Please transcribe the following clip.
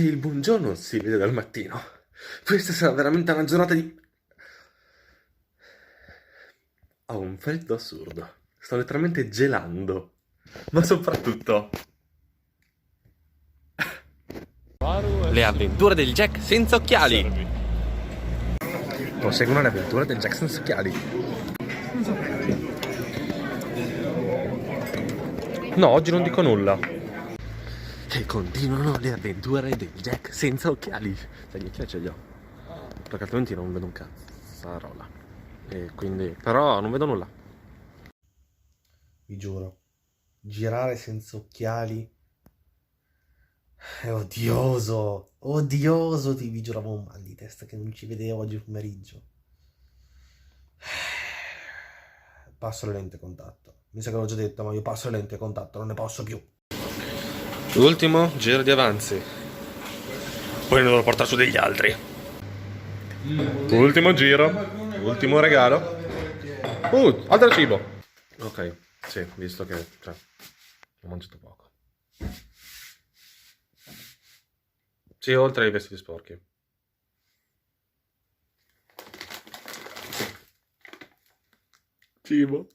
Se il buongiorno si vede dal mattino, questa sarà veramente una giornata di... Ho un freddo assurdo. Sto letteralmente gelando. Ma soprattutto... Le avventure del Jack senza occhiali. Proseguono le avventure del Jack senza occhiali. No, oggi non dico nulla. E continuano le avventure del Jack senza occhiali. Dai, gli occhiali ce li ho. Perché altrimenti non vedo un cazzarola. E quindi... Però non vedo nulla. Vi giuro, girare senza occhiali è odioso. Odioso, vi giuro, avevo un mal di testa che non ci vedevo oggi pomeriggio. Passo le lenti a contatto. Mi sa che l'ho già detto, ma io passo le lenti a contatto, non ne posso più. Ultimo giro di avanzi. Poi ne devo portare su degli altri. Ultimo giro. Ultimo regalo. Altro cibo. Ok, sì, visto che... Cioè, ho mangiato poco. Sì, oltre ai vestiti sporchi. Cibo.